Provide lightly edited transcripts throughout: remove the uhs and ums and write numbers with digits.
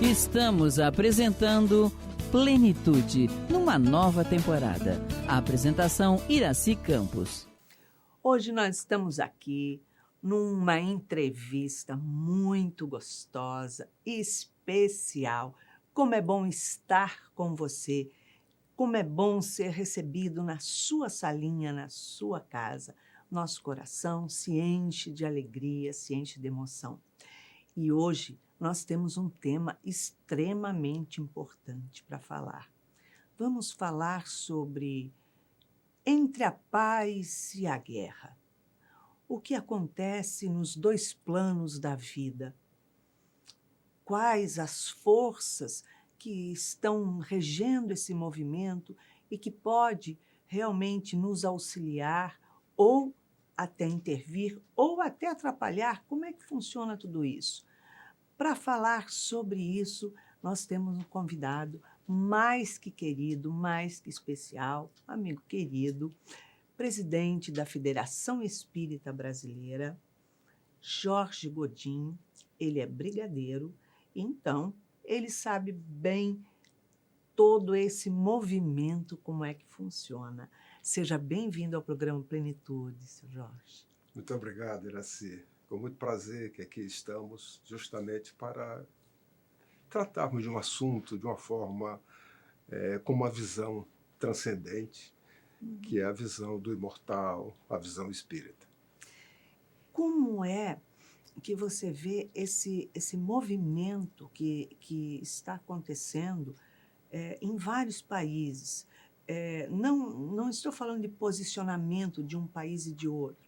Estamos apresentando Plenitude, numa nova temporada. A apresentação Iraci Campos. Hoje nós estamos aqui numa entrevista muito gostosa, especial. Como é bom estar com você, como é bom ser recebido na sua salinha, na sua casa. Nosso coração se enche de alegria, se enche de emoção. E hoje nós temos um tema extremamente importante para falar. Vamos falar sobre entre a paz e a guerra. O que acontece nos dois planos da vida? Quais as forças que estão regendo esse movimento e que pode realmente nos auxiliar ou até intervir ou até atrapalhar? Como é que funciona tudo isso? Para falar sobre isso, nós temos um convidado mais que querido, mais que especial, amigo querido, presidente da Federação Espírita Brasileira, Jorge Godin. Ele é brigadeiro, então ele sabe bem todo esse movimento, como é que funciona. Seja bem-vindo ao programa Plenitude, seu Jorge. Muito obrigado, Iraci. Com muito prazer que aqui estamos justamente para tratarmos de um assunto de uma forma com uma visão transcendente, que é a visão do imortal, a visão espírita. Como é que você vê esse movimento que está acontecendo em vários países? Não estou falando de posicionamento de um país e de outro,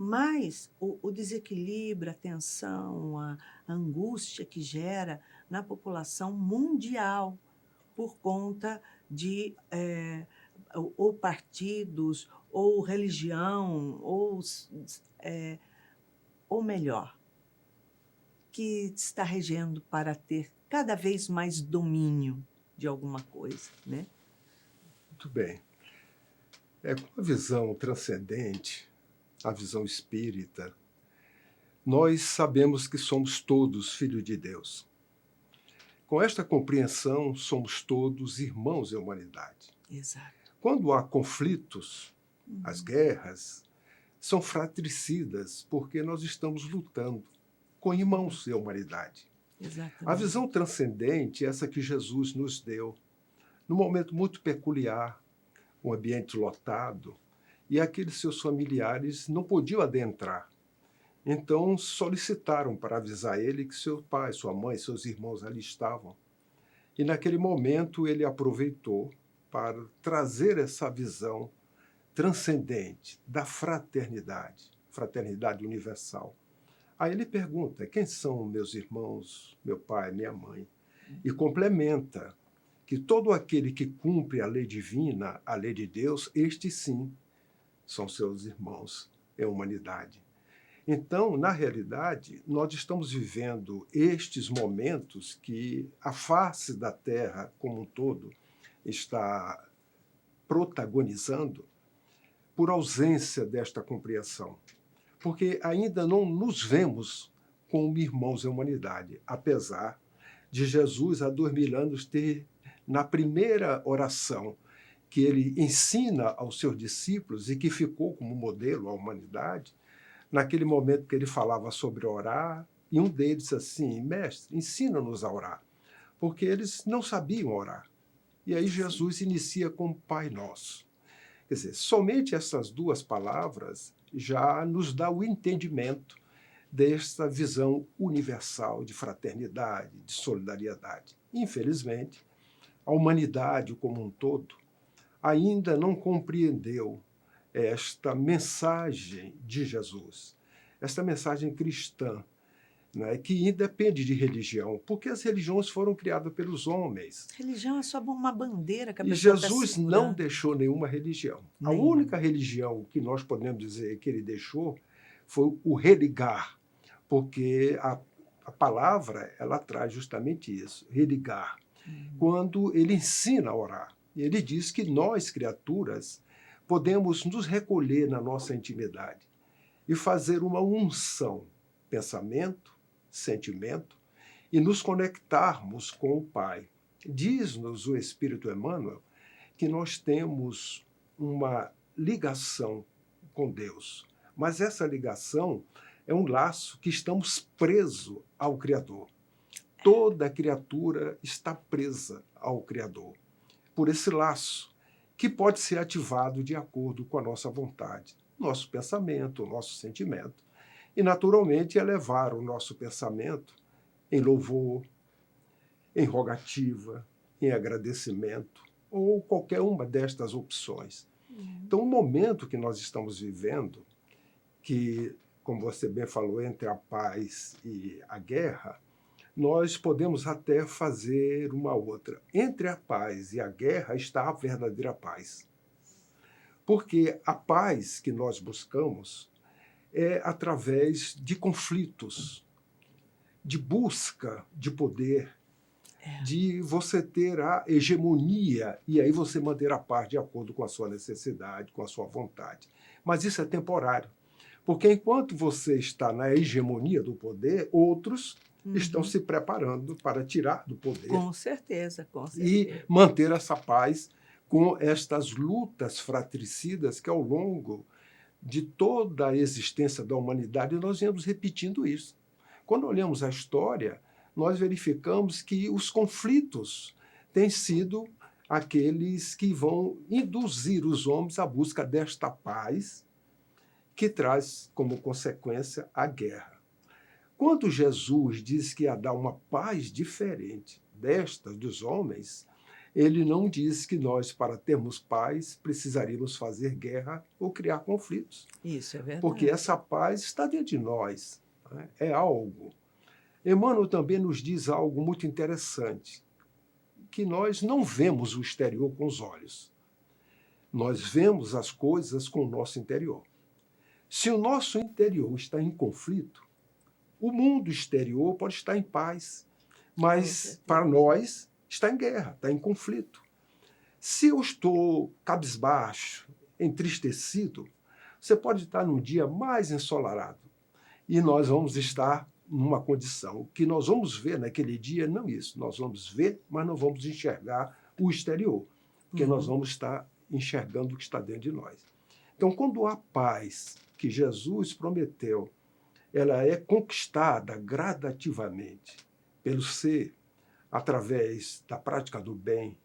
mas o desequilíbrio, a tensão, a angústia que gera na população mundial por conta de ou partidos, ou religião, ou melhor, que está regendo para ter cada vez mais domínio de alguma coisa, né? Muito bem. Com a visão transcendente, a visão espírita, nós sabemos que somos todos filhos de Deus. Com esta compreensão, somos todos irmãos da humanidade. Exato. Quando há conflitos, as guerras são fratricidas, porque nós estamos lutando com irmãos da humanidade. Exatamente. A visão transcendente é essa que Jesus nos deu, num momento muito peculiar, um ambiente lotado, e aqueles seus familiares não podiam adentrar. Então solicitaram para avisar ele que seu pai, sua mãe, seus irmãos ali estavam. E naquele momento ele aproveitou para trazer essa visão transcendente da fraternidade, fraternidade universal. Aí ele pergunta: quem são meus irmãos, meu pai, minha mãe? E complementa que todo aquele que cumpre a lei divina, a lei de Deus, estes sim são seus irmãos em humanidade. Então, na realidade, nós estamos vivendo estes momentos que a face da Terra como um todo está protagonizando por ausência desta compreensão. Porque ainda não nos vemos como irmãos da humanidade, apesar de Jesus, há 2000 anos, ter, na primeira oração que ele ensina aos seus discípulos e que ficou como modelo à humanidade, naquele momento que ele falava sobre orar, e um deles disse assim: mestre, ensina-nos a orar, porque eles não sabiam orar. E aí Jesus inicia com Pai Nosso. Quer dizer, somente essas duas palavras já nos dá o entendimento desta visão universal de fraternidade, de solidariedade. Infelizmente, a humanidade como um todo ainda não compreendeu esta mensagem de Jesus, esta mensagem cristã, né, que independe de religião, porque as religiões foram criadas pelos homens. Religião é só uma bandeira que a E pessoa Jesus está não segurando. deixou nenhuma religião. A Nenhuma. única religião que nós podemos dizer que ele deixou foi o religar, porque a palavra ela traz justamente isso, religar. Quando ele ensina a orar, ele diz que nós, criaturas, podemos nos recolher na nossa intimidade e fazer uma unção, pensamento, sentimento e nos conectarmos com o Pai. Diz-nos o Espírito Emmanuel que nós temos uma ligação com Deus, mas essa ligação é um laço que estamos presos ao Criador. Toda criatura está presa ao Criador por esse laço, que pode ser ativado de acordo com a nossa vontade, nosso pensamento, nosso sentimento. E, naturalmente, elevar o nosso pensamento em louvor, em rogativa, em agradecimento, ou qualquer uma destas opções. Então, o momento que nós estamos vivendo, que, como você bem falou, entre a paz e a guerra, nós podemos até fazer uma outra. Entre a paz e a guerra está a verdadeira paz. Porque a paz que nós buscamos é através de conflitos, de busca de poder, de você ter a hegemonia e aí você manter a paz de acordo com a sua necessidade, com a sua vontade. Mas isso é temporário. Porque enquanto você está na hegemonia do poder, outros estão se preparando para tirar do poder. Com certeza, com certeza. E manter essa paz com estas lutas fratricidas que, ao longo de toda a existência da humanidade, nós viemos repetindo isso. Quando olhamos a história, nós verificamos que os conflitos têm sido aqueles que vão induzir os homens à busca desta paz, que traz como consequência a guerra. Quando Jesus diz que ia dar uma paz diferente desta dos homens, ele não diz que nós, para termos paz, precisaríamos fazer guerra ou criar conflitos. Isso é verdade. Porque essa paz está dentro de nós, né? É algo. Emmanuel também nos diz algo muito interessante, que nós não vemos o exterior com os olhos. Nós vemos as coisas com o nosso interior. Se o nosso interior está em conflito, o mundo exterior pode estar em paz, mas para nós está em guerra, está em conflito. Se eu estou cabisbaixo, entristecido, você pode estar num dia mais ensolarado e nós vamos estar numa condição que nós vamos ver naquele dia, não isso, nós vamos ver, mas não vamos enxergar o exterior, porque nós vamos estar enxergando o que está dentro de nós. Então, quando a paz que Jesus prometeu, ela é conquistada gradativamente pelo ser, através da prática do bem,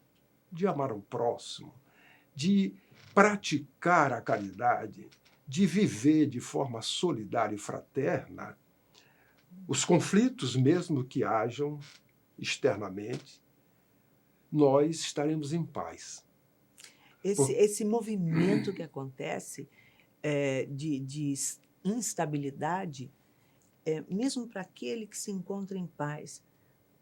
de amar o próximo, de praticar a caridade, de viver de forma solidária e fraterna, os conflitos, mesmo que hajam externamente, nós estaremos em paz. Esse movimento que acontece de instabilidade, mesmo para aquele que se encontra em paz,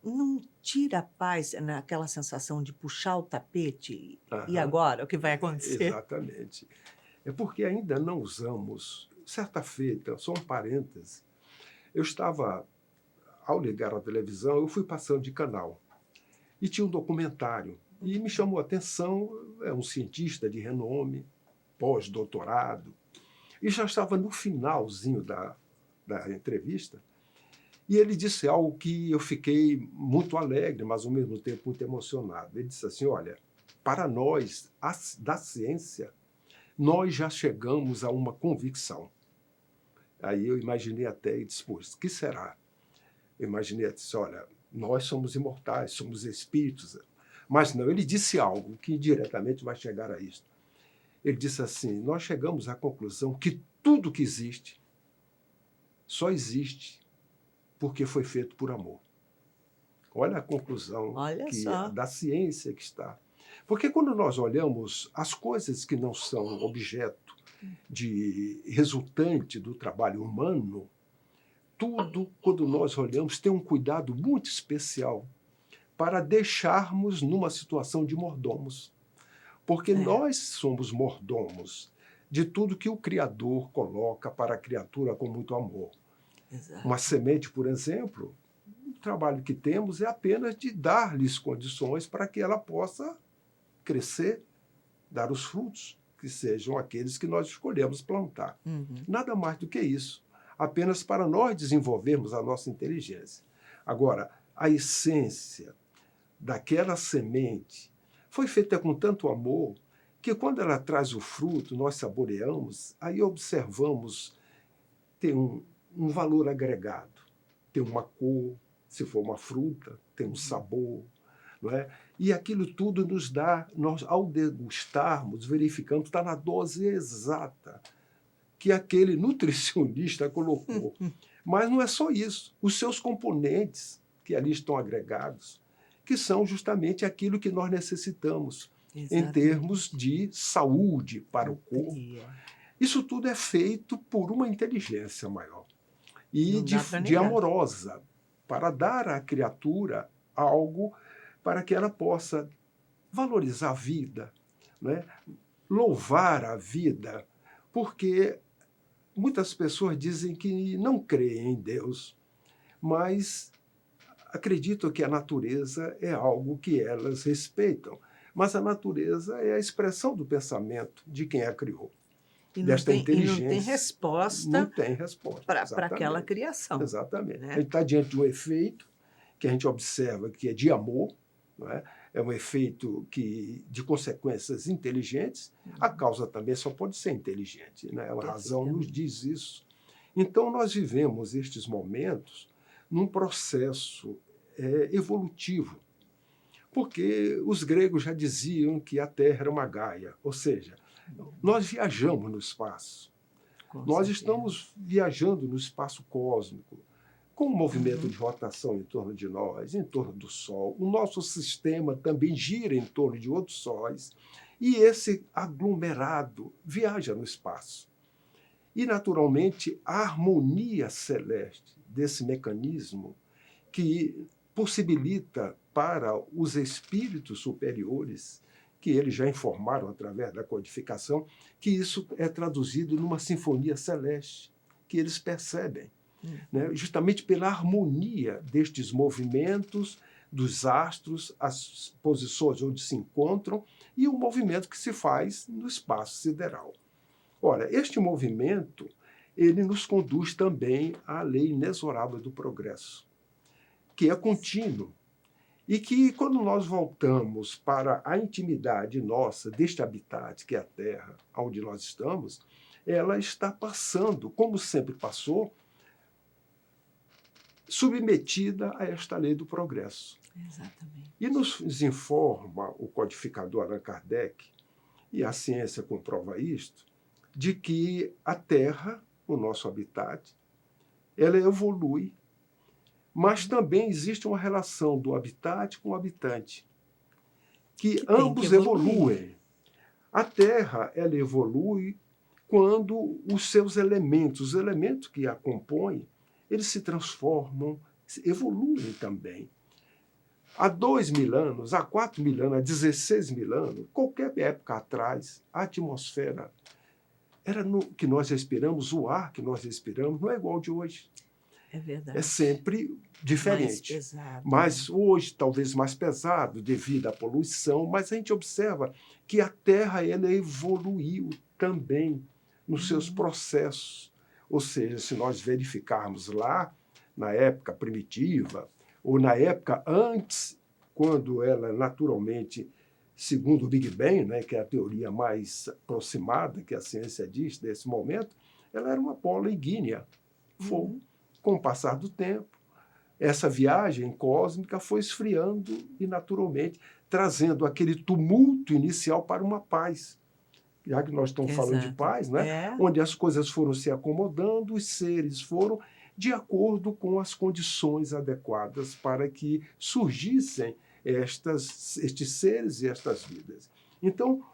não tira a paz naquela sensação de puxar o tapete e agora o que vai acontecer? Exatamente. É porque ainda não usamos. Certa feita, só um parêntese, eu estava, ao ligar a televisão, eu fui passando de canal e tinha um documentário e me chamou a atenção, é um cientista de renome, pós-doutorado, e já estava no finalzinho da entrevista, e ele disse algo que eu fiquei muito alegre, mas ao mesmo tempo muito emocionado. Ele disse assim, olha, para nós, da ciência, nós já chegamos a uma convicção. Aí eu imaginei até e disse, pois, o que será? Eu imaginei e disse, olha, nós somos imortais, somos espíritos. Mas não, ele disse algo que indiretamente vai chegar a isso. Ele disse assim, nós chegamos à conclusão que tudo que existe só existe porque foi feito por amor. Olha a conclusão da ciência que está. Porque quando nós olhamos as coisas que não são objeto de resultante do trabalho humano, tudo, quando nós olhamos, tem um cuidado muito especial para deixarmos numa situação de mordomos. Porque nós somos mordomos de tudo que o Criador coloca para a criatura com muito amor. Exato. Uma semente, por exemplo, o trabalho que temos é apenas de dar-lhes condições para que ela possa crescer, dar os frutos, que sejam aqueles que nós escolhemos plantar. Nada mais do que isso, apenas para nós desenvolvermos a nossa inteligência. Agora, a essência daquela semente foi feita com tanto amor que quando ela traz o fruto, nós saboreamos, aí observamos, tem um valor agregado, tem uma cor, se for uma fruta, tem um sabor, não é? E aquilo tudo nos dá, nós, ao degustarmos, verificamos, está na dose exata que aquele nutricionista colocou. Mas não é só isso. Os seus componentes que ali estão agregados, que são justamente aquilo que nós necessitamos em termos de saúde para o corpo. Isso tudo é feito por uma inteligência maior e de amorosa, para dar à criatura algo para que ela possa valorizar a vida, né? Louvar a vida, porque muitas pessoas dizem que não creem em Deus, mas acreditam que a natureza é algo que elas respeitam. Mas a natureza é a expressão do pensamento de quem a criou. Desta inteligência. E não tem resposta. Não tem resposta. Para aquela criação. Exatamente. Né? A gente está diante de um efeito que a gente observa que é de amor, não é? É um efeito de consequências inteligentes. A causa também só pode ser inteligente, né? A razão nos diz isso. Então, nós vivemos estes momentos num processo evolutivo, porque os gregos já diziam que a Terra era uma Gaia, ou seja, nós viajamos no espaço. Nós estamos viajando no espaço cósmico, com um movimento de rotação em torno de nós, em torno do Sol. O nosso sistema também gira em torno de outros sóis, e esse aglomerado viaja no espaço. E, naturalmente, a harmonia celeste desse mecanismo que possibilita para os espíritos superiores, que eles já informaram através da codificação, que isso é traduzido numa sinfonia celeste, que eles percebem. Né? Justamente pela harmonia destes movimentos, dos astros, as posições onde se encontram e o movimento que se faz no espaço sideral. Ora, este movimento, ele nos conduz também à lei inexorável do progresso, que é contínuo, e que, quando nós voltamos para a intimidade nossa deste habitat, que é a Terra, onde nós estamos, ela está passando, como sempre passou, submetida a esta lei do progresso. Exatamente. E nos informa o codificador Allan Kardec, e a ciência comprova isto, de que a Terra, o nosso habitat, ela evolui, mas também existe uma relação do habitat com o habitante, que ambos evoluem. A Terra, ela evolui quando os seus elementos, os elementos que a compõem, eles se transformam, evoluem também. Há 2.000 anos, há 4.000 anos, há 16.000 anos, qualquer época atrás, a atmosfera era no que nós respiramos, o ar que nós respiramos não é igual ao de hoje. É verdade. É sempre diferente. Mais pesado. Mas hoje, talvez mais pesado, devido à poluição, mas a gente observa que a Terra ela evoluiu também nos seus processos. Ou seja, se nós verificarmos lá, na época primitiva, ou na época antes, quando ela naturalmente, segundo o Big Bang, né, que é a teoria mais aproximada que a ciência diz desse momento, ela era uma bola ígnea. Com o passar do tempo, essa viagem cósmica foi esfriando e, naturalmente, trazendo aquele tumulto inicial para uma paz. Já que nós estamos falando de paz, né? Onde as coisas foram se acomodando, os seres foram de acordo com as condições adequadas para que surgissem estes seres e estas vidas. Então,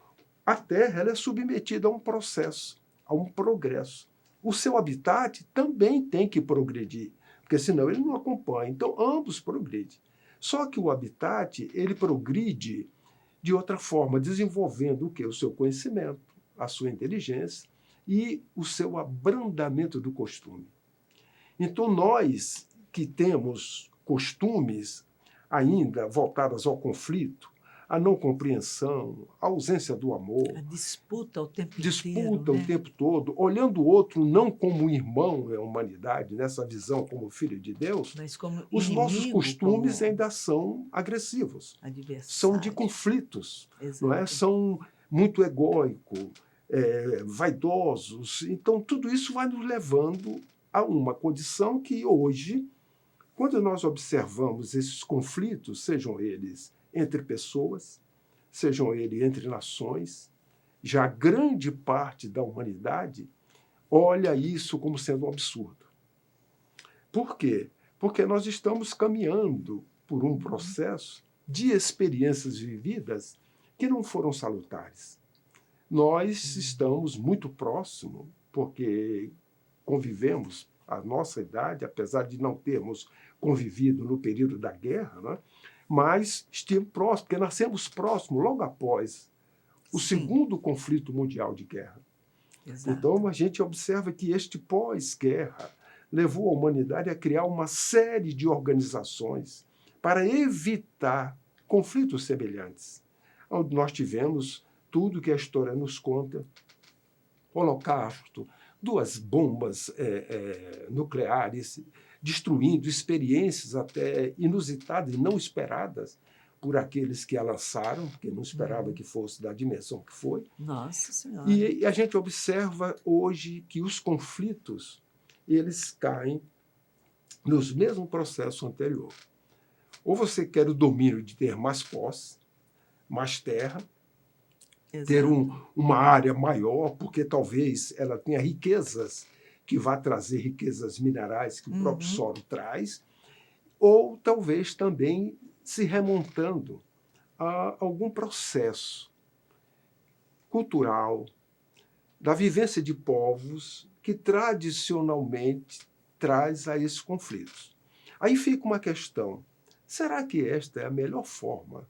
a Terra ela é submetida a um processo, a um progresso. O seu habitat também tem que progredir, porque senão ele não acompanha. Então, ambos progridem. Só que o habitat ele progride de outra forma, desenvolvendo o quê? O seu conhecimento, a sua inteligência e o seu abrandamento do costume. Então, nós que temos costumes ainda voltados ao conflito, a não compreensão, a ausência do amor, A disputa o tempo disputa inteiro, o né? tempo todo, olhando o outro não como irmão da humanidade, nessa visão como filho de Deus, Mas como os nossos inimigo, costumes como ainda são agressivos, são de adversário. conflitos, não é? Exato. São muito egóicos, vaidosos. Então, tudo isso vai nos levando a uma condição que hoje, quando nós observamos esses conflitos, sejam eles entre pessoas, sejam eles entre nações, já grande parte da humanidade olha isso como sendo um absurdo. Por quê? Porque nós estamos caminhando por um processo de experiências vividas que não foram salutares. Nós estamos muito próximos, porque convivemos a nossa idade, apesar de não termos convivido no período da guerra, né? Mas estivemos próximos, porque nascemos próximos logo após o Sim, segundo conflito mundial de guerra. exato. Então, a gente observa que este pós-guerra levou a humanidade a criar uma série de organizações para evitar conflitos semelhantes. Onde nós tivemos tudo que a história nos conta: Holocausto, duas bombas nucleares, destruindo experiências até inusitadas e não esperadas por aqueles que a lançaram, porque não esperava que fosse da dimensão que foi. Nossa Senhora. E a gente observa hoje que os conflitos, eles caem nos mesmos processos anteriores. Ou você quer o domínio de ter mais posse, mais terra, ter Exato. uma área maior, porque talvez ela tenha riquezas que vá trazer riquezas minerais que o próprio solo traz, ou talvez também se remontando a algum processo cultural, da vivência de povos que tradicionalmente traz a esses conflitos. Aí fica uma questão: será que esta é a melhor forma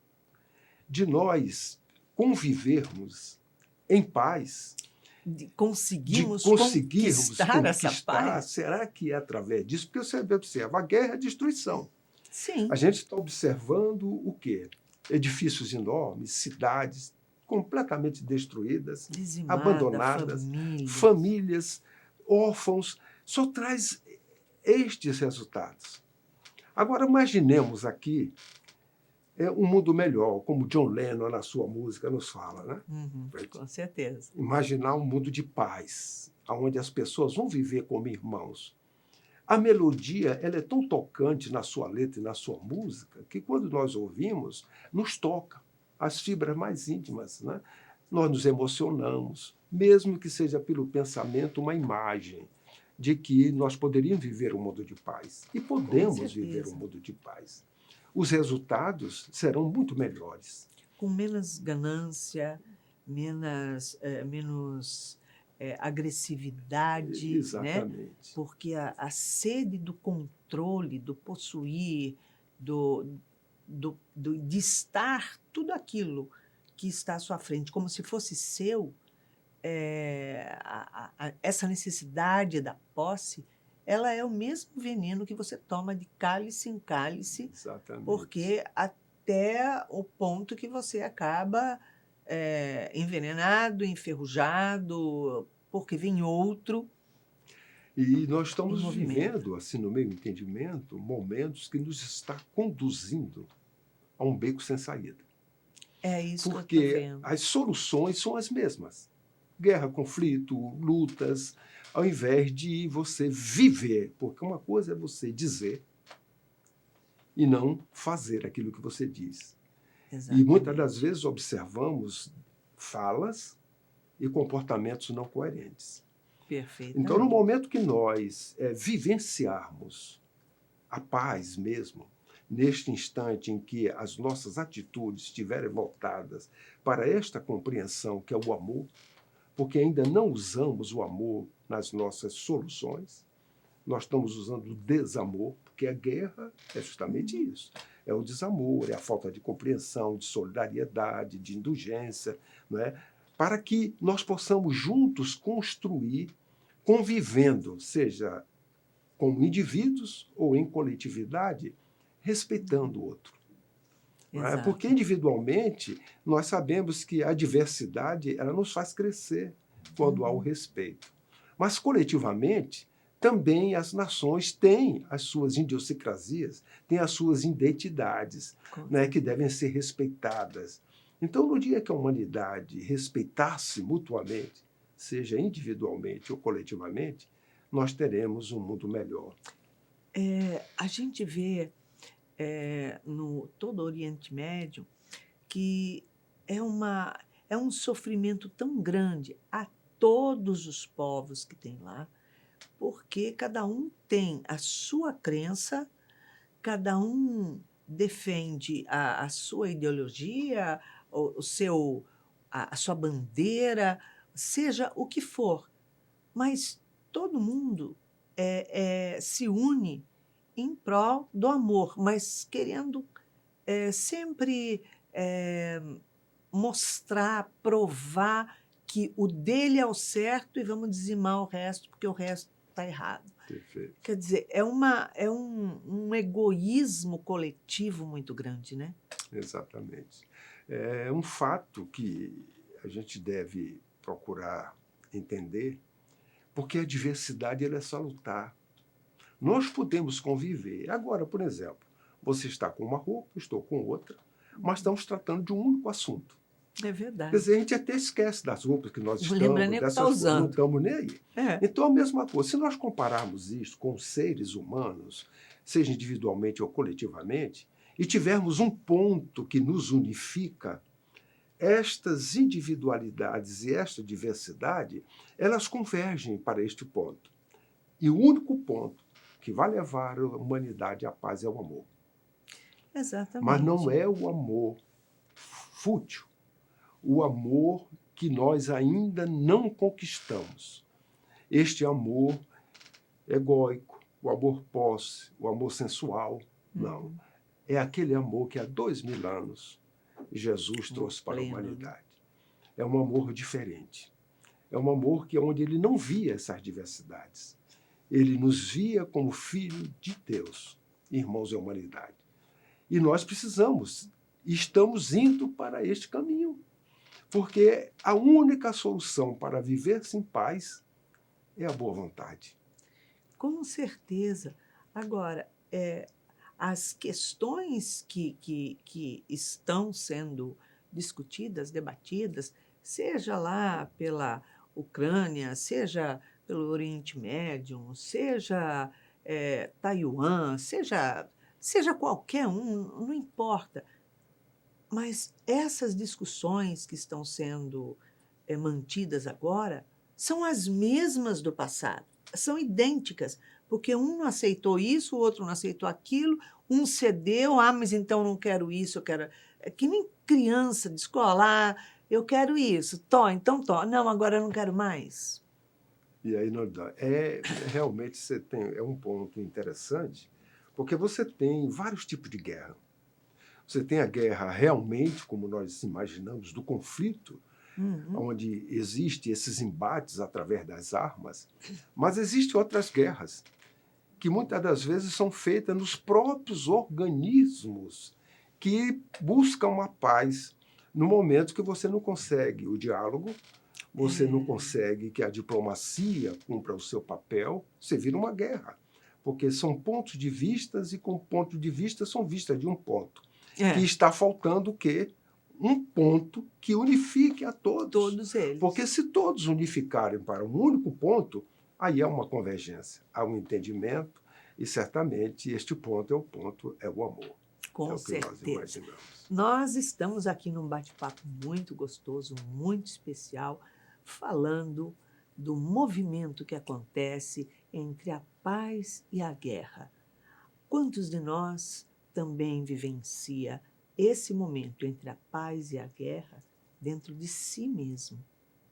de nós convivermos em paz, Conseguimos de conseguirmos conquistar essa conquistar? paz? Será que é através disso? Porque você observa, a guerra é destruição. Sim. A gente está observando o quê? Edifícios enormes, cidades completamente destruídas, Dizimada, abandonadas, família. famílias, órfãos. Só traz estes resultados. Agora, imaginemos aqui um mundo melhor, como John Lennon, na sua música, nos fala, né? Com certeza. Imaginar um mundo de paz, onde as pessoas vão viver como irmãos. A melodia, ela é tão tocante na sua letra e na sua música que, quando nós ouvimos, nos toca as fibras mais íntimas, né? Nós nos emocionamos, mesmo que seja pelo pensamento, uma imagem de que nós poderíamos viver um mundo de paz. E podemos viver um mundo de paz. Os resultados serão muito melhores. Com menos ganância, menos agressividade, Exatamente. né? Porque a sede do controle, do possuir, de estar tudo aquilo que está à sua frente como se fosse seu, essa necessidade da posse, ela é o mesmo veneno que você toma de cálice em cálice. Exatamente. Porque até o ponto que você acaba envenenado, enferrujado, porque vem outro. E nós estamos Em movimento. vivendo, assim, no meu entendimento, momentos que nos está conduzindo a um beco sem saída. É isso que eu Porque estou vendo. as soluções são as mesmas. Guerra, conflito, lutas, ao invés de você viver. Porque uma coisa é você dizer e não fazer aquilo que você diz. Exatamente. E muitas das vezes observamos falas e comportamentos não coerentes. Perfeito. Então, no momento que nós vivenciarmos a paz mesmo, neste instante em que as nossas atitudes estiverem voltadas para esta compreensão que é o amor, porque ainda não usamos o amor nas nossas soluções, nós estamos usando o desamor, porque a guerra é justamente isso. É o desamor, é a falta de compreensão, de solidariedade, de indulgência, não é? Para que nós possamos juntos construir, convivendo, seja como indivíduos ou em coletividade, respeitando o outro. não é? Exato. Porque individualmente nós sabemos que a diversidade ela nos faz crescer quando há o respeito. Mas coletivamente também as nações têm as suas idiosincrasias, têm as suas identidades, né, que devem ser respeitadas. Então, no dia que a humanidade respeitasse mutuamente, seja individualmente ou coletivamente, nós teremos um mundo melhor. A gente vê no todo o Oriente Médio que é um sofrimento tão grande a todos os povos que tem lá, porque cada um tem a sua crença, cada um defende a sua ideologia, a sua bandeira, seja o que for, mas todo mundo se une em prol do amor, mas querendo sempre mostrar, provar que o dele é o certo e vamos dizimar o resto, porque o resto está errado. Perfeito. Quer dizer, é um egoísmo coletivo muito grande, né? Exatamente. É um fato que a gente deve procurar entender, porque a diversidade ela é salutar. Nós podemos conviver. Agora, por exemplo, você está com uma roupa, eu estou com outra, mas estamos tratando de um único assunto. É verdade. Quer dizer, a gente até esquece das roupas que nós Não estamos, lembra nem o que está usando. não estamos nem aí. É. Então, a mesma coisa. Se nós compararmos isso com os seres humanos, seja individualmente ou coletivamente, e tivermos um ponto que nos unifica, estas individualidades e esta diversidade, elas convergem para este ponto. E o único ponto que vai levar a humanidade à paz é o amor. Exatamente. Mas não é o amor fútil, o amor que nós ainda não conquistamos. Este amor egóico, o amor posse, o amor sensual, não. É aquele amor que há 2000 anos Jesus trouxe para a humanidade. É um amor diferente. É um amor que é onde ele não via essas diversidades. Ele nos via como filho de Deus, irmãos da humanidade. E nós precisamos, estamos indo para este caminho. Porque a única solução para viver-se em paz é a boa vontade. Com certeza. Agora, as questões que estão sendo discutidas, debatidas, seja lá pela Ucrânia, seja pelo Oriente Médio, seja Taiwan, seja qualquer um, não importa. Mas essas discussões que estão sendo mantidas agora são as mesmas do passado, são idênticas, porque um não aceitou isso, o outro não aceitou aquilo, um cedeu, mas então não quero isso, eu quero... É que nem criança de escola, eu quero isso, então, não, agora eu não quero mais. E aí não dá. Realmente você é um ponto interessante, porque você tem vários tipos de guerra. Você tem a guerra realmente, como nós imaginamos, do conflito, onde existem esses embates através das armas, mas existem outras guerras que muitas das vezes são feitas nos próprios organismos que buscam uma paz no momento que você não consegue o diálogo, você não consegue que a diplomacia cumpra o seu papel, você vira uma guerra, porque são pontos de vistas e com ponto de vista são vistas de um ponto. Que está faltando o quê? Um ponto que unifique a todos. Todos eles. Porque se todos unificarem para um único ponto, aí há uma convergência, há um entendimento, e certamente este ponto é o amor. Com certeza. Nós estamos aqui num bate-papo muito gostoso, muito especial, falando do movimento que acontece entre a paz e a guerra. Quantos de nós também vivencia esse momento entre a paz e a guerra dentro de si mesmo,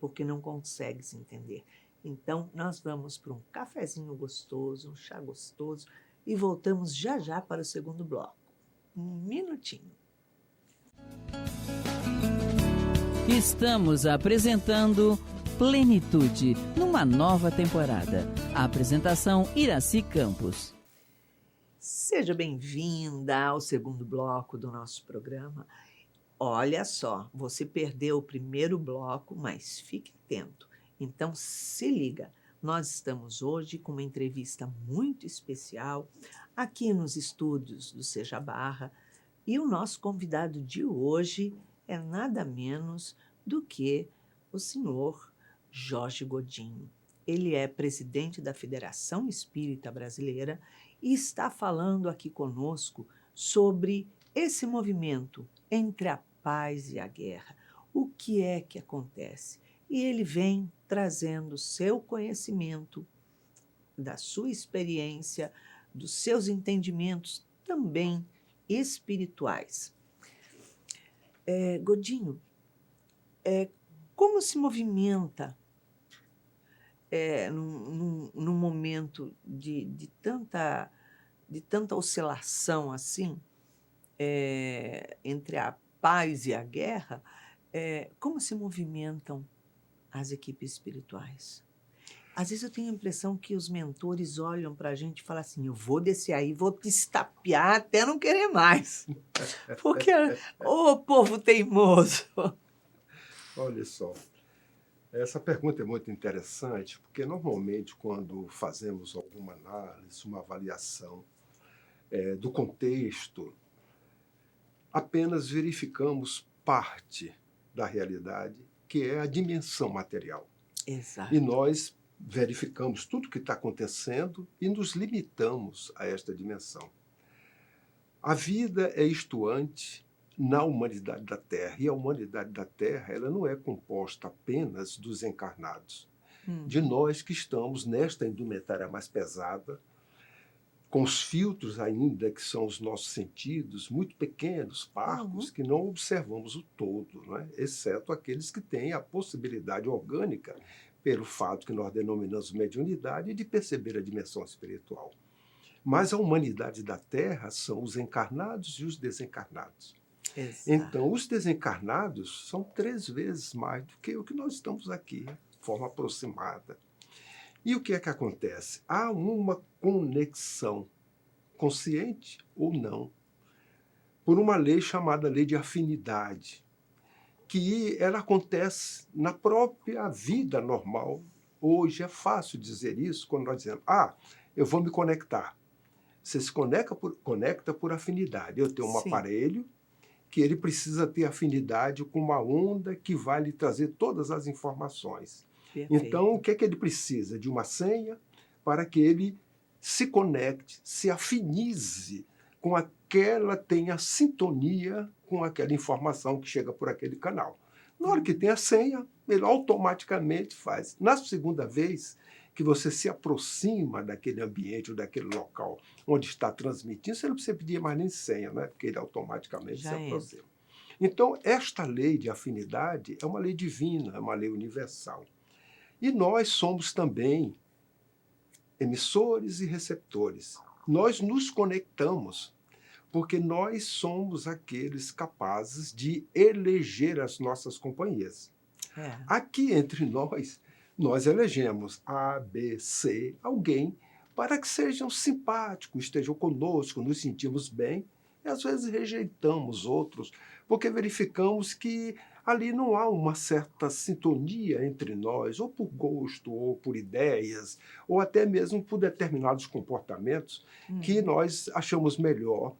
porque não consegue se entender? Então, nós vamos para um cafezinho gostoso, um chá gostoso, e voltamos já já para o segundo bloco. Um minutinho. Estamos apresentando Plenitude, numa nova temporada. A apresentação Iraci Campos. Seja bem-vinda ao segundo bloco do nosso programa. Olha só, você perdeu o primeiro bloco, mas fique atento. Então, se liga. Nós estamos hoje com uma entrevista muito especial aqui nos estúdios do Seja Barra e o nosso convidado de hoje é nada menos do que o senhor Jorge Godinho. Ele é presidente da Federação Espírita Brasileira e está falando aqui conosco sobre esse movimento entre a paz e a guerra. O que é que acontece? E ele vem trazendo seu conhecimento, da sua experiência, dos seus entendimentos também espirituais. Godinho, como se movimenta num momento de tanta oscilação assim, entre a paz e a guerra, como se movimentam as equipes espirituais? Às vezes eu tenho a impressão que os mentores olham para a gente e falam assim, eu vou descer aí, vou te estapear até não querer mais. Porque, ô povo teimoso! Olha só, essa pergunta é muito interessante, porque normalmente quando fazemos alguma análise, uma avaliação do contexto, apenas verificamos parte da realidade, que é a dimensão material. Exato. E nós verificamos tudo o que está acontecendo e nos limitamos a esta dimensão. A vida é estuante na humanidade da Terra, e a humanidade da Terra ela não é composta apenas dos encarnados, de nós que estamos nesta indumentária mais pesada, com os filtros ainda que são os nossos sentidos, muito pequenos, parcos, que não observamos o todo, não é? Exceto aqueles que têm a possibilidade orgânica, pelo fato que nós denominamos mediunidade, de perceber a dimensão espiritual. Mas a humanidade da Terra são os encarnados e os desencarnados. Exato. Então, os desencarnados são 3 vezes mais do que o que nós estamos aqui, de forma aproximada. E o que é que acontece? Há uma conexão, consciente ou não, por uma lei chamada lei de afinidade, que ela acontece na própria vida normal. Hoje é fácil dizer isso quando nós dizemos, eu vou me conectar. Você se conecta por afinidade. Eu tenho um Sim. aparelho que ele precisa ter afinidade com uma onda que vai lhe trazer todas as informações. Perfeito. Então, o que é que ele precisa? De uma senha para que ele se conecte, se afinize com aquela, tenha sintonia com aquela informação que chega por aquele canal. Na hora que tem a senha, ele automaticamente faz. Na segunda vez que você se aproxima daquele ambiente ou daquele local onde está transmitindo, você não precisa pedir mais nem senha, né? Porque ele automaticamente Já se aproxima. Então, esta lei de afinidade é uma lei divina, é uma lei universal. E nós somos também emissores e receptores. Nós nos conectamos porque nós somos aqueles capazes de eleger as nossas companhias. Aqui entre nós elegemos A, B, C, alguém para que sejam simpáticos, estejam conosco, nos sentimos bem, e às vezes rejeitamos outros, porque verificamos que ali não há uma certa sintonia entre nós, ou por gosto, ou por ideias, ou até mesmo por determinados comportamentos que nós achamos melhor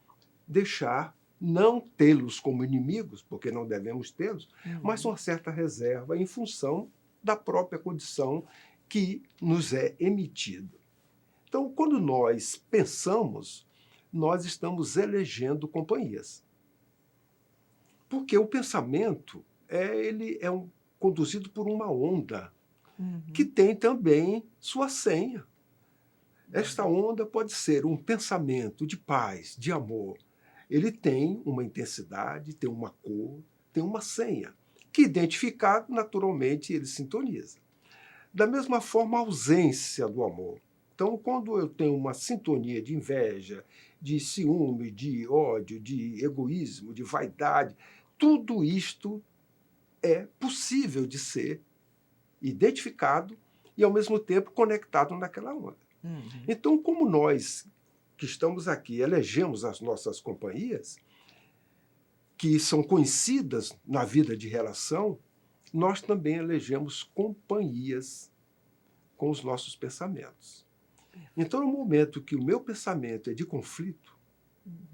deixar, não tê-los como inimigos, porque não devemos tê-los, mas uma certa reserva em função da própria condição que nos é emitida. Então, quando nós pensamos, nós estamos elegendo companhias. Porque o pensamento ele é conduzido por uma onda que tem também sua senha. Esta onda pode ser um pensamento de paz, de amor. Ele tem uma intensidade, tem uma cor, tem uma senha, que identificado, naturalmente, ele sintoniza. Da mesma forma, a ausência do amor. Então, quando eu tenho uma sintonia de inveja, de ciúme, de ódio, de egoísmo, de vaidade, tudo isto é possível de ser identificado e, ao mesmo tempo, conectado naquela onda. Então, como nós que estamos aqui, elegemos as nossas companhias, que são conhecidas na vida de relação, nós também elegemos companhias com os nossos pensamentos. Então, no momento que o meu pensamento é de conflito,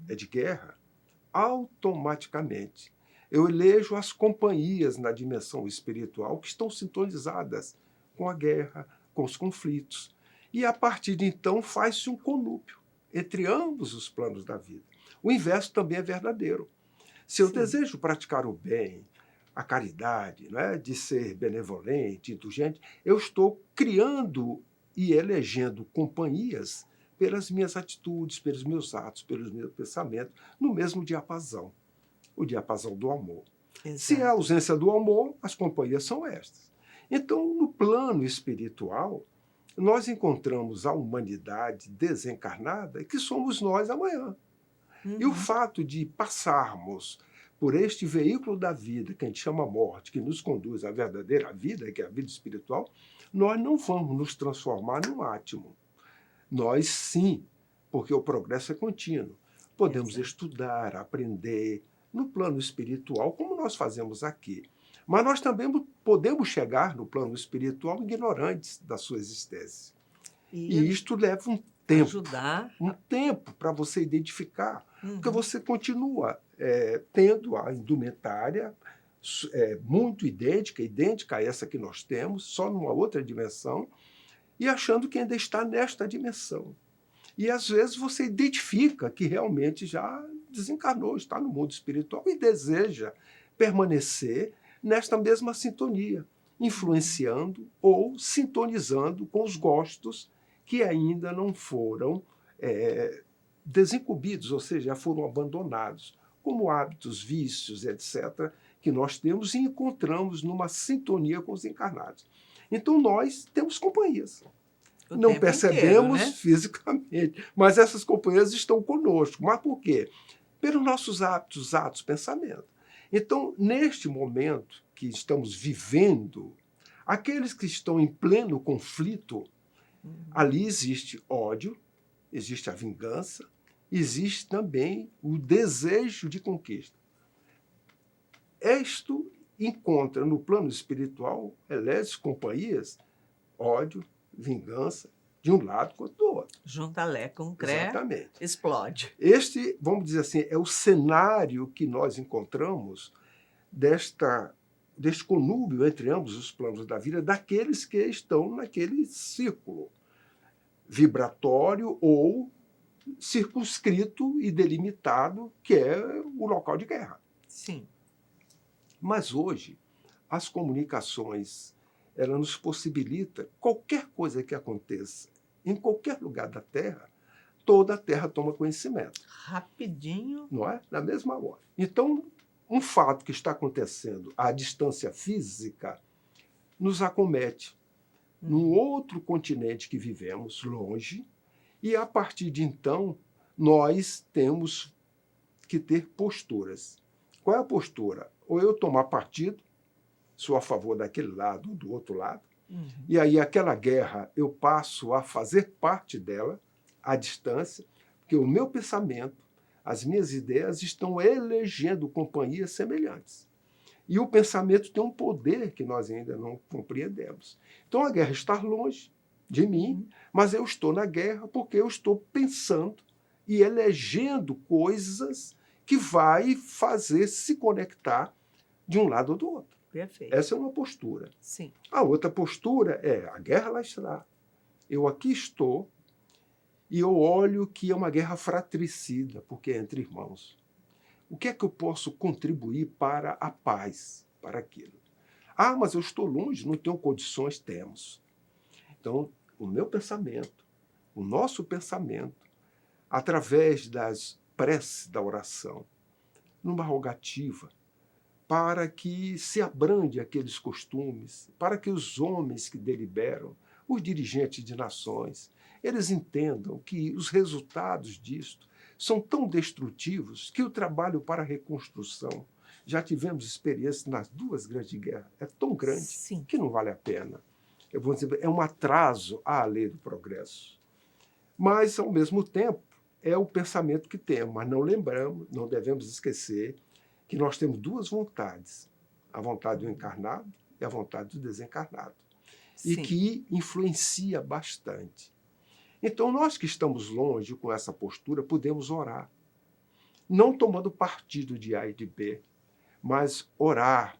é de guerra, automaticamente eu elejo as companhias na dimensão espiritual que estão sintonizadas com a guerra, com os conflitos. E, a partir de então, faz-se um conúbio entre ambos os planos da vida. O inverso também é verdadeiro. Se eu desejo praticar o bem, a caridade, né, de ser benevolente, indulgente, eu estou criando e elegendo companhias pelas minhas atitudes, pelos meus atos, pelos meus pensamentos, no mesmo diapasão, o diapasão do amor. Exato. Se há ausência do amor, as companhias são estas. Então, no plano espiritual, nós encontramos a humanidade desencarnada, que somos nós amanhã. E o fato de passarmos por este veículo da vida, que a gente chama morte, que nos conduz à verdadeira vida, que é a vida espiritual, nós não vamos nos transformar num átomo. Nós sim, porque o progresso é contínuo. Podemos estudar, aprender no plano espiritual, como nós fazemos aqui. Mas nós também podemos chegar no plano espiritual ignorantes da sua existência. E isto leva um tempo. Ajudar. Um tempo para você identificar. Porque você continua tendo a indumentária muito idêntica a essa que nós temos, só numa outra dimensão, e achando que ainda está nesta dimensão. E, às vezes, você identifica que realmente já desencarnou, está no mundo espiritual e deseja permanecer nesta mesma sintonia, influenciando ou sintonizando com os gostos que ainda não foram desincumbidos, ou seja, já foram abandonados, como hábitos, vícios, etc., que nós temos e encontramos numa sintonia com os encarnados. Então, nós temos companhias. Não percebemos inteiro, né? Fisicamente, mas essas companhias estão conosco. Mas por quê? Pelos nossos hábitos, atos, pensamento. Então, neste momento que estamos vivendo, aqueles que estão em pleno conflito, ali existe ódio, existe a vingança, existe também o desejo de conquista. Isto encontra no plano espiritual, elege companhias, ódio, vingança, de um lado quanto do outro. Junta Lé com Cré, Exatamente. explode. Este, vamos dizer assim, é o cenário que nós encontramos deste conúbio entre ambos os planos da vida, daqueles que estão naquele círculo vibratório ou circunscrito e delimitado, que é o local de guerra. Sim. Mas hoje, as comunicações, ela nos possibilita qualquer coisa que aconteça em qualquer lugar da Terra, toda a Terra toma conhecimento. Rapidinho. Não é? Na mesma hora. Então, um fato que está acontecendo à distância física nos acomete num outro continente que vivemos, longe, e a partir de então, nós temos que ter posturas. Qual é a postura? Ou eu tomar partido, sou a favor daquele lado ou do outro lado, e aí aquela guerra eu passo a fazer parte dela, à distância, porque o meu pensamento, as minhas ideias estão elegendo companhias semelhantes. E o pensamento tem um poder que nós ainda não compreendemos. Então a guerra está longe de mim, mas eu estou na guerra porque eu estou pensando e elegendo coisas que vai fazer se conectar de um lado ou do outro. Perfeito. Essa é uma postura. Sim. A outra postura é a guerra lá está. Eu aqui estou e eu olho que é uma guerra fratricida, porque é entre irmãos. O que é que eu posso contribuir para a paz, para aquilo? Ah, mas eu estou longe, não tenho condições. Temos. Então, o meu pensamento, o nosso pensamento, através das preces da oração, numa rogativa, para que se abrande aqueles costumes, para que os homens que deliberam, os dirigentes de nações, eles entendam que os resultados disto são tão destrutivos que o trabalho para a reconstrução, já tivemos experiência nas duas grandes guerras, é tão grande Sim. que não vale a pena. Eu vou dizer, é um atraso à lei do progresso. Mas, ao mesmo tempo, é o pensamento que temos, mas não lembramos, não devemos esquecer que nós temos duas vontades, a vontade do encarnado e a vontade do desencarnado, e Sim. que influencia bastante. Então, nós que estamos longe com essa postura, podemos orar, não tomando partido de A e de B, mas orar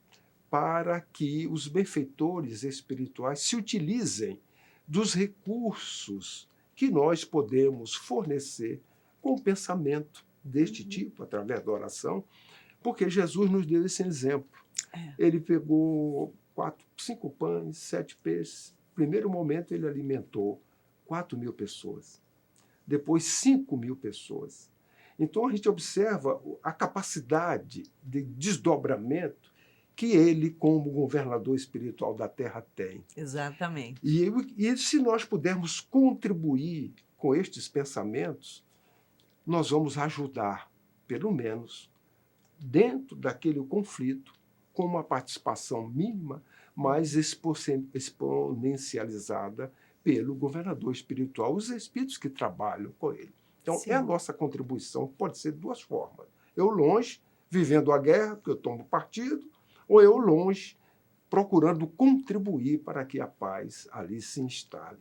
para que os benfeitores espirituais se utilizem dos recursos que nós podemos fornecer com o pensamento deste tipo, através da oração, porque Jesus nos deu esse exemplo. Ele pegou 5 pães, 7 peixes. No primeiro momento, ele alimentou 4.000 pessoas. Depois, 5.000 pessoas. Então, a gente observa a capacidade de desdobramento que ele, como governador espiritual da Terra, tem. Exatamente. E se nós pudermos contribuir com estes pensamentos, nós vamos ajudar, pelo menos, dentro daquele conflito, com uma participação mínima, mas exponencializada pelo governador espiritual, os espíritos que trabalham com ele. Então, Sim. a nossa contribuição pode ser de duas formas. Eu longe, vivendo a guerra, porque eu tomo partido, ou eu longe, procurando contribuir para que a paz ali se instale.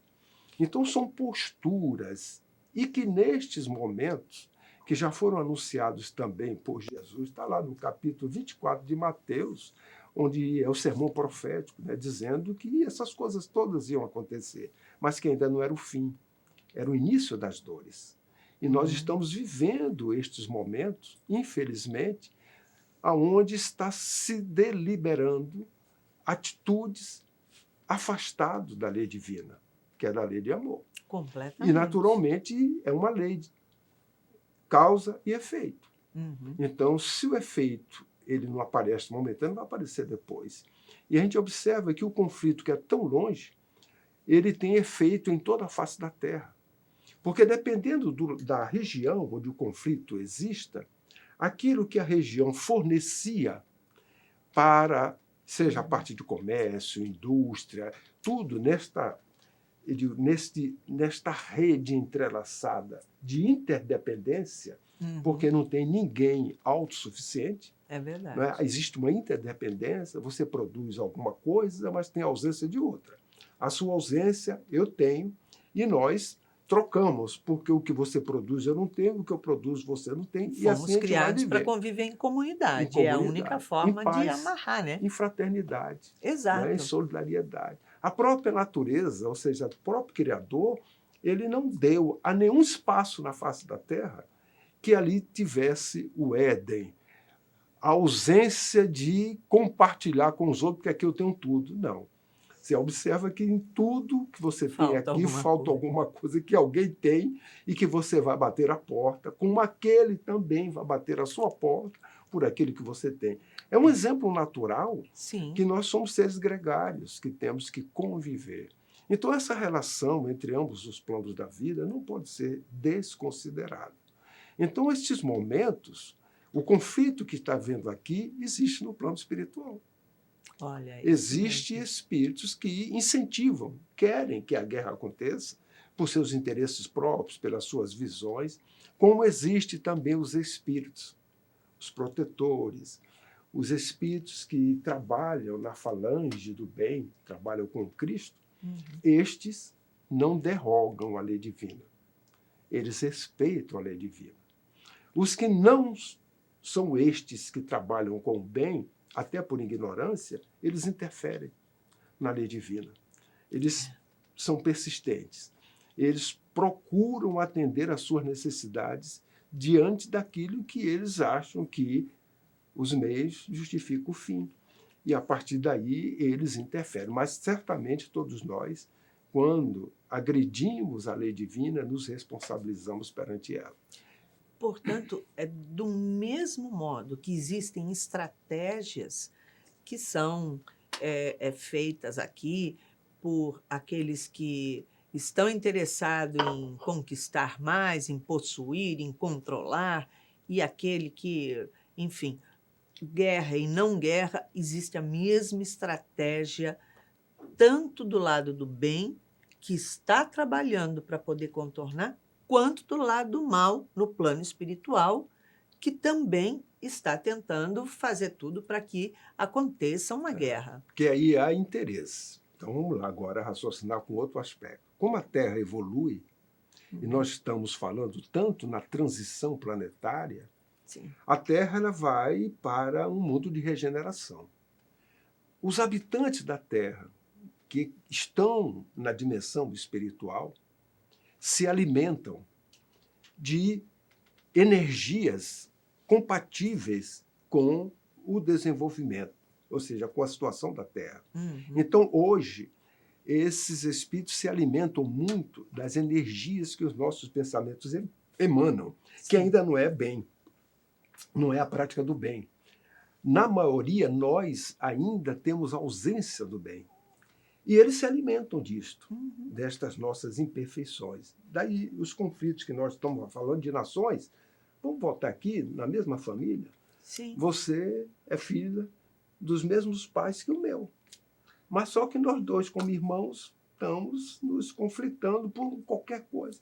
Então, são posturas, e que nestes momentos, que já foram anunciados também por Jesus, está lá no capítulo 24 de Mateus, onde é o sermão profético, né, dizendo que essas coisas todas iam acontecer, mas que ainda não era o fim, era o início das dores. E nós estamos vivendo estes momentos, infelizmente, aonde está se deliberando atitudes afastadas da lei divina, que é da lei de amor. Completamente. E, naturalmente, é uma lei de causa e efeito. Então, se o efeito ele não aparece no momento, ele vai aparecer depois. E a gente observa que o conflito que é tão longe, ele tem efeito em toda a face da Terra. Porque dependendo da região onde o conflito exista, aquilo que a região fornecia para, seja a parte de comércio, indústria, tudo nesta rede entrelaçada de interdependência, porque não tem ninguém autossuficiente. É verdade. Né? Existe uma interdependência, você produz alguma coisa, mas tem ausência de outra. A sua ausência eu tenho e nós trocamos, porque o que você produz eu não tenho, o que eu produzo você não tem. Fomos e assim a gente vai criados para viver. conviver em comunidade. Em comunidade, É a única forma em paz, de amarrar, né? em fraternidade, Exato. né? Em solidariedade. A própria natureza, ou seja, o próprio Criador, ele não deu a nenhum espaço na face da Terra que ali tivesse o Éden, a ausência de compartilhar com os outros, porque aqui eu tenho tudo. Não. Você observa que em tudo que você tem aqui falta alguma coisa que alguém tem e que você vai bater a porta, como aquele também vai bater a sua porta por aquele que você tem. É um exemplo natural. Sim. Que nós somos seres gregários, que temos que conviver. Então, essa relação entre ambos os planos da vida não pode ser desconsiderada. Então, estes momentos, o conflito que está vendo aqui existe no plano espiritual. Olha, Existem espíritos que incentivam, querem que a guerra aconteça por seus interesses próprios, pelas suas visões, como existe também os espíritos, os protetores, os espíritos que trabalham na falange do bem, trabalham com Cristo, estes não derrogam a lei divina. Eles respeitam a lei divina. Os que não são estes que trabalham com o bem, até por ignorância, eles interferem na lei divina. Eles são persistentes. Eles procuram atender às suas necessidades diante daquilo que eles acham que os meios justificam o fim. E, a partir daí, eles interferem. Mas, certamente, todos nós, quando agredimos a lei divina, nos responsabilizamos perante ela. Portanto, é do mesmo modo que existem estratégias que são feitas aqui por aqueles que estão interessados em conquistar mais, em possuir, em controlar, e aquele que, enfim, guerra e não guerra, existe a mesma estratégia, tanto do lado do bem, que está trabalhando para poder contornar, quanto do lado mal, no plano espiritual, que também está tentando fazer tudo para que aconteça uma guerra. Porque aí há interesse. Então vamos lá agora raciocinar com outro aspecto. Como a Terra evolui, e nós estamos falando tanto na transição planetária, Sim. a Terra ela vai para um mundo de regeneração. Os habitantes da Terra, que estão na dimensão espiritual, se alimentam de energias compatíveis com o desenvolvimento, ou seja, com a situação da Terra. Uhum. Então, hoje, esses espíritos se alimentam muito das energias que os nossos pensamentos emanam, que Sim. ainda não é bem, não é a prática do bem. Na maioria, nós ainda temos ausência do bem. E eles se alimentam disto, destas nossas imperfeições. Daí os conflitos que nós estamos falando de nações, vamos voltar aqui na mesma família. Sim. Você é filha dos mesmos pais que o meu. Mas só que nós dois, como irmãos, estamos nos conflitando por qualquer coisa.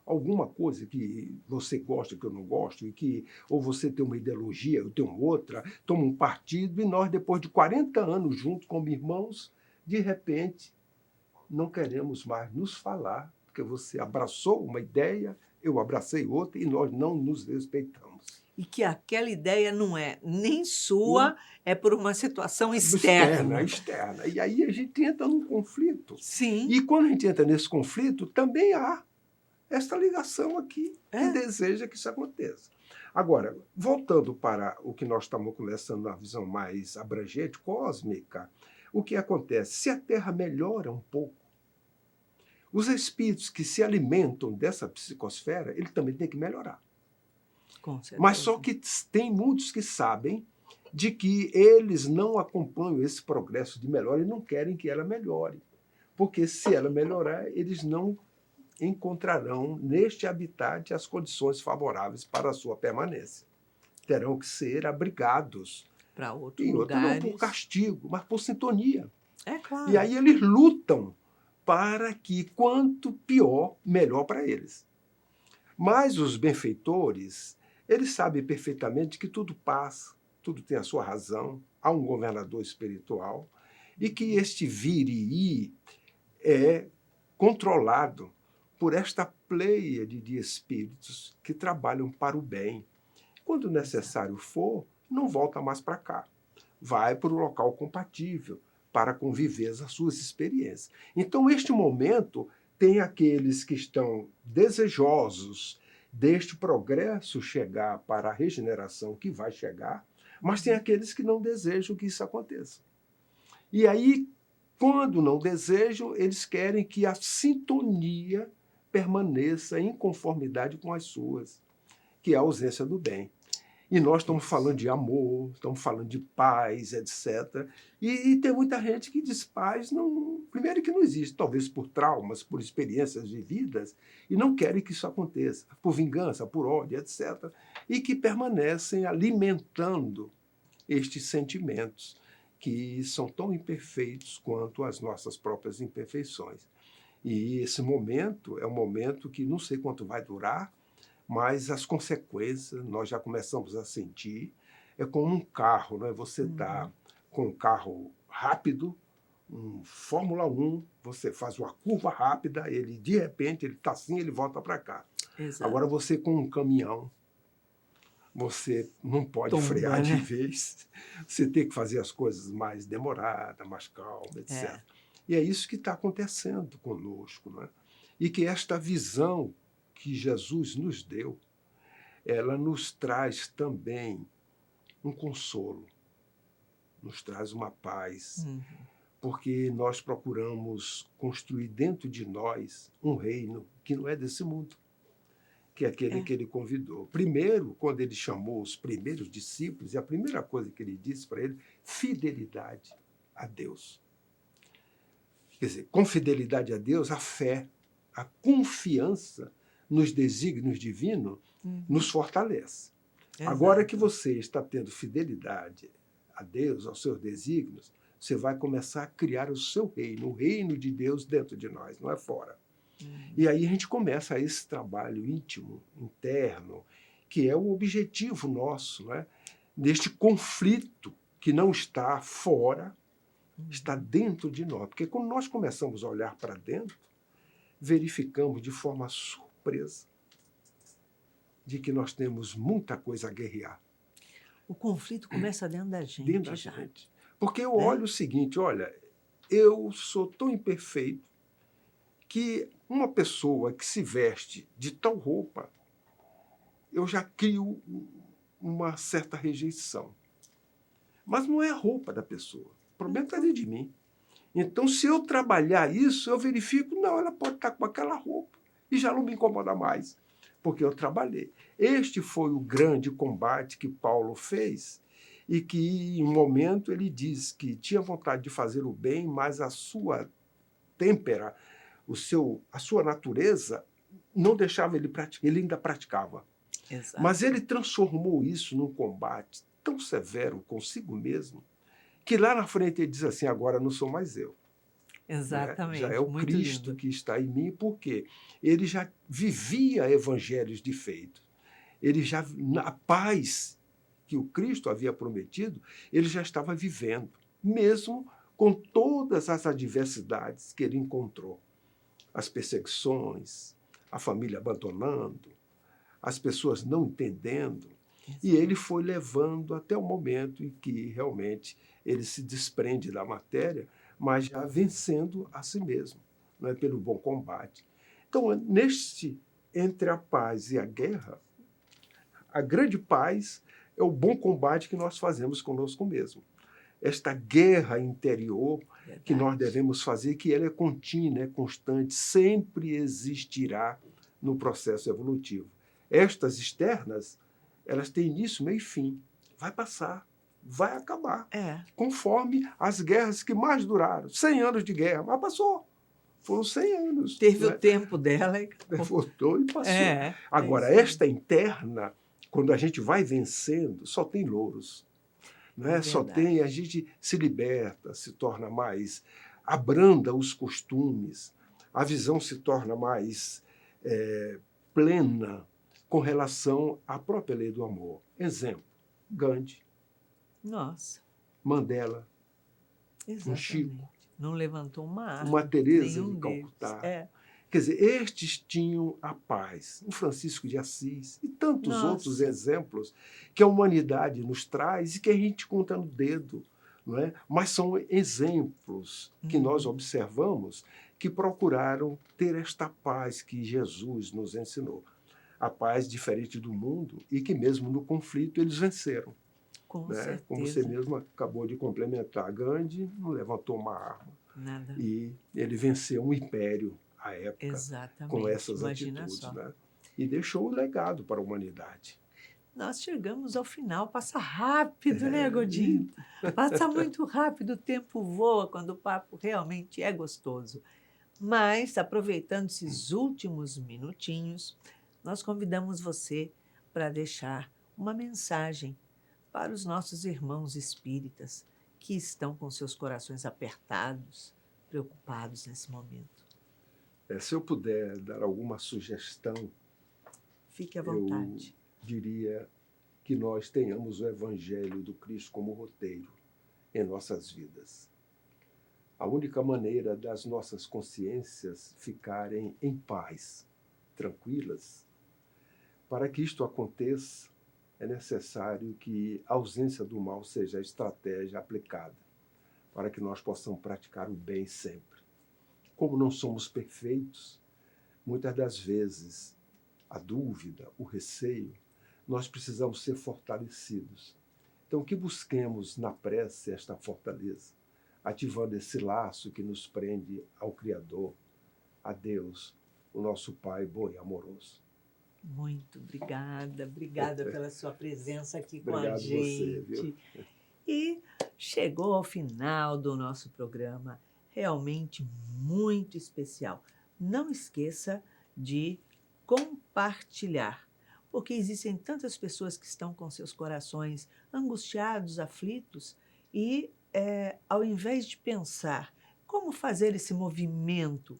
Alguma coisa que você gosta, que eu não gosto, e que ou você tem uma ideologia, eu tenho outra, toma um partido, e nós, depois de 40 anos juntos como irmãos, de repente, não queremos mais nos falar, porque você abraçou uma ideia, eu abracei outra, e nós não nos respeitamos. E que aquela ideia não é nem sua, é por uma situação Externa, externa. externa. E aí a gente entra num conflito. Sim. E quando a gente entra nesse conflito, também há esta ligação aqui que deseja que isso aconteça. Agora, voltando para o que nós estamos conversando na visão mais abrangente, cósmica, o que acontece? Se a Terra melhora um pouco, os espíritos que se alimentam dessa psicosfera, ele também tem que melhorar. Com certeza. Mas só que tem muitos que sabem de que eles não acompanham esse progresso de melhora e não querem que ela melhore. Porque se ela melhorar, eles não encontrarão neste habitat as condições favoráveis para a sua permanência. Terão que ser abrigados. Para outros E outro não por lugares. castigo, mas por sintonia. É claro. E aí eles lutam para que, quanto pior, melhor para eles. Mas os benfeitores, eles sabem perfeitamente que tudo passa, tudo tem a sua razão, há um governador espiritual, e que este vir e ir é controlado por esta pleiade de espíritos que trabalham para o bem. Quando necessário for, não volta mais para cá. Vai para o local compatível para conviver as suas experiências. Então, este momento tem aqueles que estão desejosos deste progresso chegar para a regeneração que vai chegar, mas tem aqueles que não desejam que isso aconteça. E aí, quando não desejam, eles querem que a sintonia permaneça em conformidade com as suas, que é a ausência do bem. E nós estamos falando de amor, estamos falando de paz, etc. E tem muita gente que diz paz, não, primeiro que não existe, talvez por traumas, por experiências vividas, e não querem que isso aconteça, por vingança, por ódio, etc. E que permanecem alimentando estes sentimentos que são tão imperfeitos quanto as nossas próprias imperfeições. E esse momento é um momento que não sei quanto vai durar, mas as consequências nós já começamos a sentir. É como um carro, né? Você está com um carro rápido, um Fórmula 1, você faz uma curva rápida, ele de repente ele está assim, ele volta para cá. Exato. Agora você com um caminhão, você não pode Tomba, frear de né? vez, você tem que fazer as coisas mais demoradas, mais calma, etc. E é isso que está acontecendo conosco, né? E que esta visão que Jesus nos deu, ela nos traz também um consolo, nos traz uma paz, porque nós procuramos construir dentro de nós um reino que não é desse mundo, que é aquele que ele convidou. Primeiro, quando ele chamou os primeiros discípulos, e a primeira coisa que ele disse para eles, fidelidade a Deus. Quer dizer, com fidelidade a Deus, a fé, a confiança nos desígnios divinos nos fortalece. Exato. Agora que você está tendo fidelidade a Deus, aos seus desígnios, você vai começar a criar o seu reino, o reino de Deus dentro de nós, não é fora. E aí a gente começa esse trabalho íntimo, interno, que é o objetivo nosso, né? Neste conflito que não está fora, está dentro de nós. Porque quando nós começamos a olhar para dentro, verificamos de forma surpresa de que nós temos muita coisa a guerrear. O conflito começa dentro da gente. Dentro da já. gente. Porque eu Né? olho o seguinte, olha, eu sou tão imperfeito que uma pessoa que se veste de tal roupa, eu já crio uma certa rejeição. Mas não é a roupa da pessoa. O problema está dentro de mim. Então, se eu trabalhar isso, eu verifico, não, ela pode estar com aquela roupa e já não me incomoda mais, porque eu trabalhei. Este foi o grande combate que Paulo fez e que, em um momento, ele diz que tinha vontade de fazer o bem, mas a sua têmpera, a sua natureza, não deixava ele praticar, ele ainda praticava. Exato. Mas ele transformou isso num combate tão severo consigo mesmo, que lá na frente ele diz assim, agora não sou mais eu. Exatamente. Já é o muito Cristo lindo. que está em mim, porque ele já vivia evangelhos de feito. Ele já, a paz que o Cristo havia prometido, ele já estava vivendo, mesmo com todas as adversidades que ele encontrou. As perseguições, a família abandonando, as pessoas não entendendo. E ele foi levando até o momento em que realmente ele se desprende da matéria, mas já vencendo a si mesmo, não é, pelo bom combate. Então, entre a paz e a guerra, a grande paz é o bom combate que nós fazemos conosco mesmo. Esta guerra interior que nós devemos fazer, que ela é contínua, é constante, sempre existirá no processo evolutivo. Estas externas, elas têm início, meio e fim. Vai passar, vai acabar. Conforme as guerras que mais duraram. 100 anos de guerra, mas passou. Foram 100 anos. Teve o tempo dela. Voltou e passou. Agora, esta interna, quando a gente vai vencendo, só tem louros. Só tem, a gente se liberta, se torna mais, abranda os costumes, a visão se torna mais plena com relação à própria lei do amor. Exemplo, Gandhi, Nossa. Mandela, Exatamente. um Chico, não levantou uma arma. uma Teresa de Calcutá. Quer dizer, estes tinham a paz. Um Francisco de Assis e tantos outros exemplos que a humanidade nos traz e que a gente conta no dedo. Não é? Mas são exemplos que nós observamos que procuraram ter esta paz que Jesus nos ensinou. A paz diferente do mundo e que mesmo no conflito eles venceram. Com certeza. Como você mesmo acabou de complementar, Gandhi não levantou uma arma. Nada. E ele venceu um império à época. Exatamente. Com essas Imagina atitudes. Só. Né? E deixou um legado para a humanidade. Nós chegamos ao final. Passa rápido, né, Godinho? Passa muito rápido, o tempo voa quando o papo realmente é gostoso. Mas, aproveitando esses últimos minutinhos, nós convidamos você para deixar uma mensagem para os nossos irmãos espíritas que estão com seus corações apertados, preocupados nesse momento. Se eu puder dar alguma sugestão, fique à vontade. Eu diria que nós tenhamos o Evangelho do Cristo como roteiro em nossas vidas. A única maneira das nossas consciências ficarem em paz, tranquilas, para que isto aconteça, é necessário que a ausência do mal seja a estratégia aplicada para que nós possamos praticar o bem sempre. Como não somos perfeitos, muitas das vezes a dúvida, o receio, nós precisamos ser fortalecidos. Então, que busquemos na prece esta fortaleza, ativando esse laço que nos prende ao Criador, a Deus, o nosso Pai bom e amoroso. Muito obrigada, obrigada pela sua presença aqui com a gente. Obrigado você, viu? E chegou ao final do nosso programa, realmente muito especial. Não esqueça de compartilhar, porque existem tantas pessoas que estão com seus corações angustiados, aflitos, e ao invés de pensar como fazer esse movimento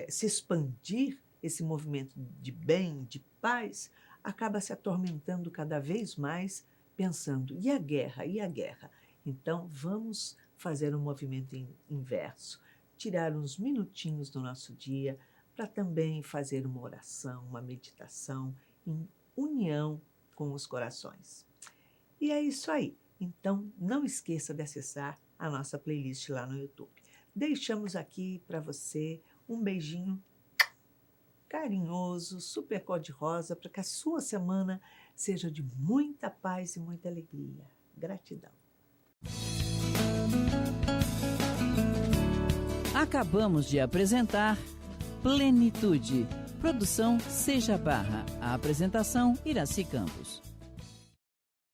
se expandir, esse movimento de bem, de paz, acaba se atormentando cada vez mais, pensando, e a guerra, e a guerra? Então, vamos fazer um movimento inverso, tirar uns minutinhos do nosso dia para também fazer uma oração, uma meditação em união com os corações. E é isso aí. Então, não esqueça de acessar a nossa playlist lá no YouTube. Deixamos aqui para você um beijinho carinhoso, super cor-de-rosa, para que a sua semana seja de muita paz e muita alegria. Gratidão. Acabamos de apresentar Plenitude. Produção Seja Barra. A apresentação Iraci Campos.